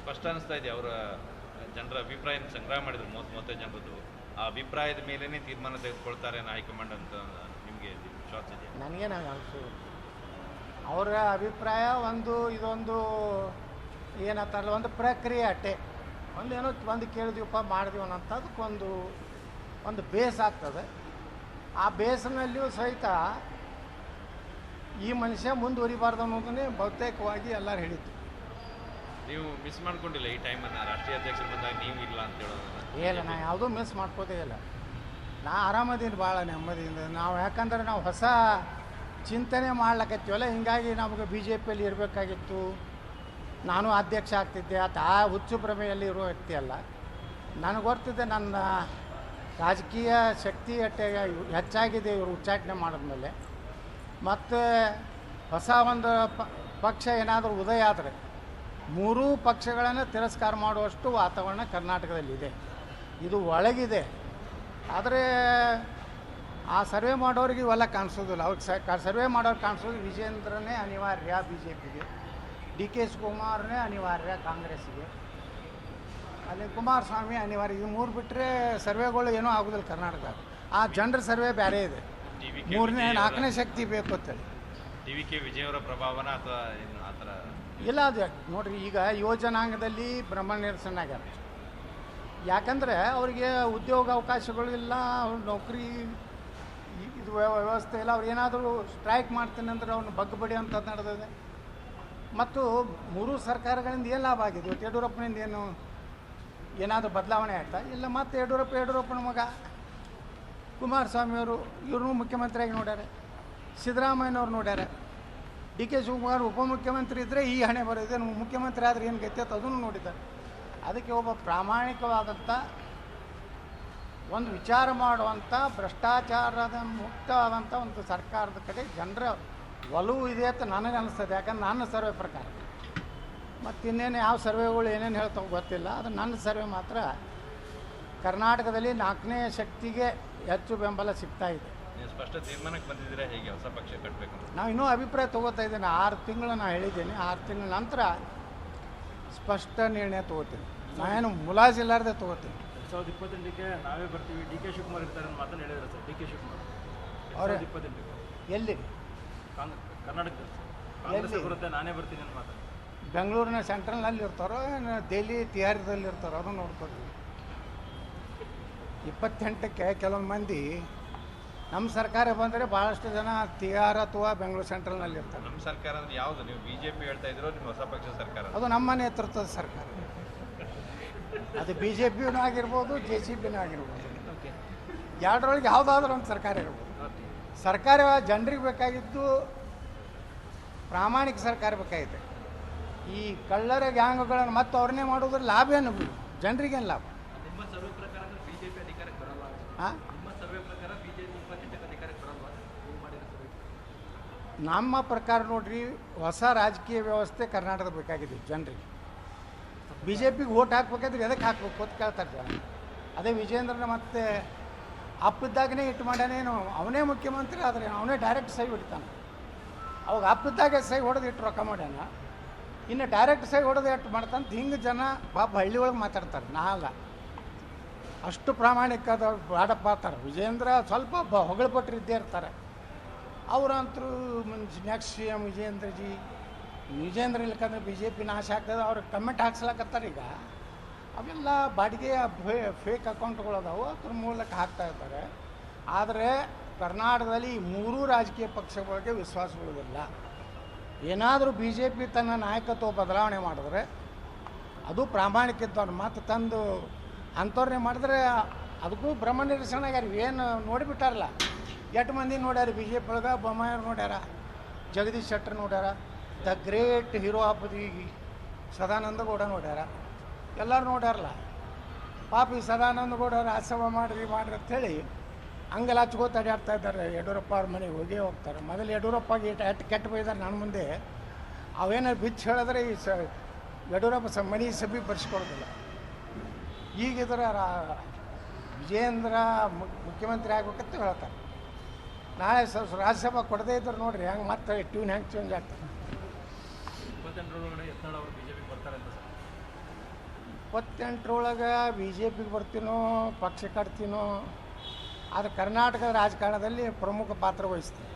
ಸ್ಪಷ್ಟ ಅನಿಸ್ತಾ ಇದೆ ಅವರ ಜನರ ಅಭಿಪ್ರಾಯ ಸಂಗ್ರಹ ಮಾಡಿದ್ರು 30 ಜನರದ್ದು. ಆ ಅಭಿಪ್ರಾಯದ ಮೇಲೇ ತೀರ್ಮಾನ ತೆಗೆದುಕೊಳ್ತಾರೆ ಹೈಕಮಾಂಡ್ ಅಂತ ನಿಮಗೆ ವಿಶ್ವಾಸ ಇದೆ? ನನಗೇನು ಅನಿಸೋದು, ಅವರ ಅಭಿಪ್ರಾಯ ಇದೊಂದು ಏನಂತಾರಲ್ಲ, ಒಂದು ಪ್ರಕ್ರಿಯೆ ಅಟ್ಟೆ. ಏನೋ ಕೇಳಿದೀವಪ್ಪ ಮಾಡಿದೀವಿ ಅನ್ನೋಂಥದ್ದಕ್ಕೊಂದು ಬೇಸ್ ಆಗ್ತದೆ. ಆ ಬೇಸ್ನಲ್ಲಿಯೂ ಸಹಿತ ಈ ಮನುಷ್ಯ ಮುಂದುವರಿಬಾರ್ದು ಅನ್ನೋದನ್ನೇ ಬಹುತೇಕವಾಗಿ ಎಲ್ಲರೂ ಹೇಳಿದ್ದು. ನೀವು ಮಿಸ್ ಮಾಡ್ಕೊಂಡಿಲ್ಲ ಈ ಟೈಮನ್ನು? ರಾಷ್ಟ್ರೀಯ ಅಧ್ಯಕ್ಷರು ಬಂದಾಗ ನೀವು ಇಲ್ಲ ಅಂತ ಹೇಳೋದನ್ನ? ಇಲ್ಲ, ನಾ ಯಾವುದೂ ಮಿಸ್ ಮಾಡ್ಕೋದೇ ಇಲ್ಲ. ನಾ ಆರಾಮದೀನಿ, ಭಾಳ ನೆಮ್ಮದಿಯಿಂದ. ಯಾಕಂದ್ರೆ ನಾವು ಹೊಸ ಚಿಂತನೆ ಮಾಡ್ಲಕತ್ತೀವಲ್ಲ, ಹಿಂಗಾಗಿ ನಮಗೆ ಬಿ ಜೆ ಪಿಯಲ್ಲಿ ಇರಬೇಕಾಗಿತ್ತು. ನಾನು ಅಧ್ಯಕ್ಷ ಆಗ್ತಿದ್ದೆ. ಆ ಹುಚ್ಚು ಭ್ರಮೆಯಲ್ಲಿ ಇರೋ ವ್ಯಕ್ತಿ ಅಲ್ಲ. ನನಗೆ ಗೊತ್ತಿದ್ದೆ ನನ್ನ ರಾಜಕೀಯ ಶಕ್ತಿ ಹೆಚ್ಚಾಗಿದೆ ಇವರು ಉಚ್ಚಾಟನೆ ಮಾಡಿದ್ಮೇಲೆ. ಮತ್ತು ಹೊಸ ಒಂದು ಪಕ್ಷ ಏನಾದರೂ ಉದಯ ಆದರೆ ಮೂರೂ ಪಕ್ಷಗಳನ್ನು ತಿರಸ್ಕಾರ ಮಾಡುವಷ್ಟು ವಾತಾವರಣ ಕರ್ನಾಟಕದಲ್ಲಿದೆ. ಇದು ಒಳಗಿದೆ. ಆದರೆ ಆ ಸರ್ವೆ ಮಾಡೋರಿಗೆ ಇವೆಲ್ಲ ಕಾಣಿಸೋದಿಲ್ಲ. ಅವ್ರಿಗೆ ಸರ್ವೆ ಮಾಡೋರು ಕಾಣಿಸೋದು ವಿಜೇಂದ್ರನೇ ಅನಿವಾರ್ಯ ಬಿ ಜೆ ಪಿಗೆ, ಡಿ ಕೆ ಶಿವಕುಮಾರನೇ ಅನಿವಾರ್ಯ ಕಾಂಗ್ರೆಸ್ಸಿಗೆ, ಅಲ್ಲಿ ಕುಮಾರಸ್ವಾಮಿ ಅನಿವಾರ್ಯ. ಇದು ಮೂರು ಬಿಟ್ಟರೆ ಸರ್ವೆಗಳು ಏನೂ ಆಗೋದಿಲ್ಲ ಕರ್ನಾಟಕ. ಆ ಜನರ ಸರ್ವೆ ಬೇರೆ ಇದೆ. ಮೂರನೇ 4ನೇ ಶಕ್ತಿ ಬೇಕು ಅಂತೇಳಿ. ಟಿ ವಿ ಕೆ ವಿಜಯವರ ಪ್ರಭಾವನ ಅಥವಾ ಆ ಥರ ಇಲ್ಲ. ಅದು ನೋಡಿರಿ, ಈಗ ಯುವಜನಾಂಗದಲ್ಲಿ ಬ್ರಹ್ಮ ನಿರಸನ ಆಗ್ಯಾರ. ಯಾಕಂದರೆ ಅವರಿಗೆ ಉದ್ಯೋಗ ಅವಕಾಶಗಳು ಇಲ್ಲ, ಅವ್ರ ನೌಕರಿ ಇದು ವ್ಯವಸ್ಥೆ ಇಲ್ಲ. ಅವ್ರು ಏನಾದರೂ ಸ್ಟ್ರೈಕ್ ಮಾಡ್ತೀನಿ ಅಂದ್ರೆ ಅವ್ನು ಬಗ್ಗಬಡಿ ಅಂಥದ್ದು ನಡೆದಿದೆ. ಮತ್ತು ಮೂರೂ ಸರ್ಕಾರಗಳಿಂದ ಏನು ಲಾಭ ಆಗಿದೆ? ಇವತ್ತು ಯಡಿಯೂರಪ್ಪನಿಂದ ಏನಾದರೂ ಬದಲಾವಣೆ ಆಯ್ತಾ? ಇಲ್ಲ. ಮತ್ತು ಯಡಿಯೂರಪ್ಪನ ಮಗ ಕುಮಾರಸ್ವಾಮಿಯವರು ಇವ್ರನ್ನೂ ಮುಖ್ಯಮಂತ್ರಿಯಾಗಿ ನೋಡ್ಯಾರೆ, ಸಿದ್ದರಾಮಯ್ಯನವ್ರು ನೋಡ್ಯಾರೆ, ಡಿ ಕೆ ಶಿವಕುಮಾರ್ ಉಪಮುಖ್ಯಮಂತ್ರಿ ಇದ್ದರೆ ಈ ಹಣೆ ಬರೋದೆ, ಮುಖ್ಯಮಂತ್ರಿ ಆದರೆ ಏನು ಗತಿ ಅದನ್ನು ನೋಡಿದ್ದಾರೆ. ಅದಕ್ಕೆ ಒಬ್ಬ ಪ್ರಾಮಾಣಿಕವಾದಂಥ ಒಂದು ವಿಚಾರ ಮಾಡುವಂಥ ಭ್ರಷ್ಟಾಚಾರದ ಮುಕ್ತವಾದಂಥ ಒಂದು ಸರ್ಕಾರದ ಕಡೆ ಜನರ ಒಲವು ಇದೆ ಅಂತ ನನಗೆ ಅನಿಸ್ತದೆ. ಯಾಕಂದ್ರೆ ನನ್ನ ಸರ್ವೆ ಪ್ರಕಾರ, ಮತ್ತು ಇನ್ನೇನು ಯಾವ ಸರ್ವೆಗಳು ಏನೇನು ಹೇಳ್ತಾವೆ ಗೊತ್ತಿಲ್ಲ. ಅದು ನನ್ನ ಸರ್ವೆ ಮಾತ್ರ ಕರ್ನಾಟಕದಲ್ಲಿ 4ನೇ ಶಕ್ತಿಗೆ ಹೆಚ್ಚು ಬೆಂಬಲ ಸಿಗ್ತಾ ಇದೆ. ನೀವು ಸ್ಪಷ್ಟ ತೀರ್ಮಾನಕ್ಕೆ ಬಂದಿದ್ದೀರಾ ಹೇಗೆ ಹೊಸ ಪಕ್ಷ ಕಟ್ಟಬೇಕು? ನಾವು ಇನ್ನೂ ಅಭಿಪ್ರಾಯ ತೊಗೋತಾ ಇದ್ದೇನೆ. 6 ತಿಂಗಳು ನಾನು ಹೇಳಿದ್ದೀನಿ. 6 ತಿಂಗಳ ನಂತರ ಸ್ಪಷ್ಟ ನಿರ್ಣಯ ತೊಗೋತೀನಿ. ನಾನೇನು ಮುಲಾಜಿಲ್ಲಾರ್ದೆ ತೊಗೋತೀನಿ. 2028ಕ್ಕೆ ನಾವೇ ಬರ್ತೀವಿ, ಡಿ ಕೆ ಶಿವಕುಮಾರ್ ಇರ್ತಾರೆ ಅಂತ ಮಾತನ್ನು ಹೇಳಿದ್ರು ಸರ್. ಡಿ ಕೆ ಶಿವಕುಮಾರ್ ಅವರೇ 2028 ಎಲ್ಲಿ? ಕರ್ನಾಟಕದಲ್ಲಿ ಕಾಂಗ್ರೆಸ್ ಬರುತ್ತೆ, ನಾನೇ ಬರ್ತೀನಿ ಅಂತ ಮಾತಾಡ್ತಾರೆ. ಬೆಂಗಳೂರಿನ ಸೆಂಟ್ರಲ್ನಲ್ಲಿ ಇರ್ತಾರೋ, ದೆಹಲಿ ತಿಹಾರದಲ್ಲಿ ಇರ್ತಾರೋ, ಅದನ್ನು ನೋಡ್ಕೊತೀವಿ. 28ಕ್ಕೆ ಕೆಲವೊಂದು ಮಂದಿ ನಮ್ಮ ಸರ್ಕಾರ ಬಂದರೆ ಭಾಳಷ್ಟು ಜನ ತಿಹಾರ ಅಥವಾ ಬೆಂಗಳೂರು ಸೆಂಟ್ರಲ್ನಲ್ಲಿ ಇರ್ತಾರೆ. ನಮ್ಮ ಸರ್ಕಾರ ಅಂದ್ರೆ ಯಾವುದು? ನೀವು BJP ಹೇಳ್ತಾ ಇದ್ರು, ನಿಮ್ಮ ಹೊಸ ಪಕ್ಷ ಸರ್ಕಾರ? ಅದು ನಮ್ಮ ನೇತೃತ್ವದ ಸರ್ಕಾರ. ಅದು BJPನೂ ಆಗಿರ್ಬೋದು, JCPನೂ ಆಗಿರ್ಬೋದು. ಎರಡರೊಳಗೆ ಯಾವುದಾದ್ರೂ ಒಂದು ಸರ್ಕಾರ ಇರ್ಬೋದು. ಸರ್ಕಾರ ಜನರಿಗೆ ಬೇಕಾಗಿದ್ದು ಪ್ರಾಮಾಣಿಕ ಸರ್ಕಾರ ಬೇಕಾಗಿದೆ. ಈ ಕಳ್ಳರ ಗ್ಯಾಂಗ್ಗಳನ್ನು ಮತ್ತು ಅವ್ರನ್ನೇ ಮಾಡೋದ್ರ ಲಾಭ ಏನು? ಜನರಿಗೇನು ಲಾಭ? ನಿಮ್ಮ ಸರ್ವೆ ಪ್ರಕಾರ BJP ಅಧಿಕಾರಕ್ಕೆ ಬರಲ್ಲ. ಹಾಂ, ನಿಮ್ಮ ಸರ್ವೆ ಪ್ರಕಾರ BJP 28ಕ್ಕೆ ಅಧಿಕಾರಕ್ಕೆ ಬರಲ್ಲ. ನೀವು ಮಾಡಿದ ಸರ್ವೆ ನಮ್ಮ ಪ್ರಕಾರ ನೋಡ್ರಿ, ಹೊಸ ರಾಜಕೀಯ ವ್ಯವಸ್ಥೆ ಕರ್ನಾಟಕದ ಬೇಕಾಗಿದೆ ಜನರಿಗೆ. BJPಗೆ ಓಟ್ ಹಾಕ್ಬೇಕಾದ್ರೆ ಎದಕ್ಕೆ ಹಾಕ್ಬೇಕು ಅಂತ ಕೇಳ್ತಾರೆ ಜನ. ಅದೇ ವಿಜೇಂದ್ರನ ಮತ್ತೆ ಅಪ್ಪಿದ್ದಾಗನೇ ಇಟ್ಟು ಮಾಡ್ಯಾನೇನು, ಅವನೇ ಮುಖ್ಯಮಂತ್ರಿ ಆದರೆ ಅವನೇ ಡೈರೆಕ್ಟ್ ಸಹಿ ಹೊಡಿತಾನೆ. ಅವಾಗ ಅಪ್ಪಿದ್ದಾಗೆ ಸಹಿ ಹೊಡೆದು ಇಟ್ಟು ರೊಕ್ಕ ಮಾಡ್ಯಾನ, ಇನ್ನು ಡೈರೆಕ್ಟ್ ಸಹಿ ಹೊಡೆದು ಇಟ್ಟು ಮಾಡ್ತಾನೆ. ಹಿಂಗೆ ಜನ ಪಾಪ ಹಳ್ಳಿ ಒಳಗೆ ಮಾತಾಡ್ತಾರೆ. ನಾ ಅಲ್ಲ, ಅಷ್ಟು ಪ್ರಾಮಾಣಿಕದ ಬಾಡಪ್ಪ ಅಂತಾರೆ. ವಿಜೇಂದ್ರ ಸ್ವಲ್ಪ ಹೊಗಳಪಟ್ಟರು ಇದ್ದೇ ಇರ್ತಾರೆ. ಅವರಂತರೂ ನೆಕ್ಸ್ಟ್ CM ವಿಜೇಂದ್ರ ಇಲ್ಲಕಂದ್ರೆ BJP ನಾಶ ಆಗ್ತದೆ. ಅವ್ರಿಗೆ ಕಮೆಂಟ್ ಹಾಕ್ಸ್ಲಕತ್ತಾರೆ. ಈಗ ಅವೆಲ್ಲ ಬಾಡಿಗೆಯ ಫೇಕ್ ಅಕೌಂಟ್ಗಳು ಅದಾವೆ, ಅದ್ರ ಮೂಲಕ ಹಾಕ್ತಾ ಇರ್ತಾರೆ. ಆದರೆ ಕರ್ನಾಟಕದಲ್ಲಿ ಈ ಮೂರೂ ರಾಜಕೀಯ ಪಕ್ಷಗಳಿಗೆ ವಿಶ್ವಾಸವಿಲ್ಲ. ಏನಾದರೂ BJP ತನ್ನ ನಾಯಕತ್ವ ಬದಲಾವಣೆ ಮಾಡಿದ್ರೆ ಅದು ಪ್ರಾಮಾಣಿಕದವ್ರು ಮಾತು ತಂದು ಅಂಥವ್ರನ್ನೇ ಮಾಡಿದ್ರೆ ಅದಕ್ಕೂ ಬ್ರಹ್ಮ ನಿರಸನ ಆಗ್ಯಾರ. ಏನು ನೋಡಿಬಿಟ್ಟಾರಲ್ಲ, ಎಷ್ಟು ಮಂದಿ ನೋಡ್ಯಾರ BJP ಒಳಗೆ? ಬೊಮ್ಮಾಯಿಯವ್ರು ನೋಡ್ಯಾರ, ಜಗದೀಶ್ ಶೆಟ್ಟರ್ ನೋಡ್ಯಾರ, the great hero of the Sadananda Gowda ನೋಡ್ಯಾರ, ಎಲ್ಲರೂ ನೋಡ್ಯಾರಲ್ಲ. ಪಾಪ ಈ ಸದಾನಂದ ಗೌಡ ರಾಜ್ಯಸಭಾ ಮಾಡ್ರಿ ಅಂಥೇಳಿ ಹಂಗೆಲ್ಲ ಹಚ್ಕೋತ ಅಡ್ಯಾಡ್ತಾ ಇದ್ದಾರೆ. ಯಡಿಯೂರಪ್ಪ ಅವ್ರ ಮನೆಗೆ ಹೋಗೇ ಹೋಗ್ತಾರೆ. ಮೊದಲು ಯಡಿಯೂರಪ್ಪಗೆ ಎಷ್ಟು ಕೆಟ್ಟ ಬೈದಾರೆ ನನ್ನ ಮುಂದೆ. ಅವೇನಾರು ಬಿಚ್ಚು ಹೇಳಿದ್ರೆ ಈ ಯಡಿಯೂರಪ್ಪ ಮನೆ ಸಭೆ ಬರ್ಸ್ಕೊಡೋದಿಲ್ಲ. ಈಗಿದ್ರ ವಿಜೇಂದ್ರ ಮುಖ್ಯಮಂತ್ರಿ ಆಗ್ಬೇಕಂತ ಹೇಳ್ತಾರೆ. ನಾಳೆ ರಾಜ್ಯಸಭಾ ಕೊಡದೇ ಇದ್ರು ನೋಡ್ರಿ ಹೆಂಗೆ ಮತ್ತೆ ಟ್ಯೂನ್ ಹೆಂಗೆ ಚೇಂಜ್ ಆಗ್ತದೆ. 28ರೊಳಗಡೆ ಯತ್ನಾಳ್ ಅವರು BJP ಬರ್ತಾರೆ ಅಂತ ಸರ್. 28ರೊಳಗೆ ಬಿ ಜೆ ಪಿಗೆ ಬರ್ತೀನೋ ಪಕ್ಷ ಕಟ್ತೀನೋ ಅದು ಕರ್ನಾಟಕದ ರಾಜಕಾರಣದಲ್ಲಿ ಪ್ರಮುಖ ಪಾತ್ರ ವಹಿಸ್ತೀನಿ.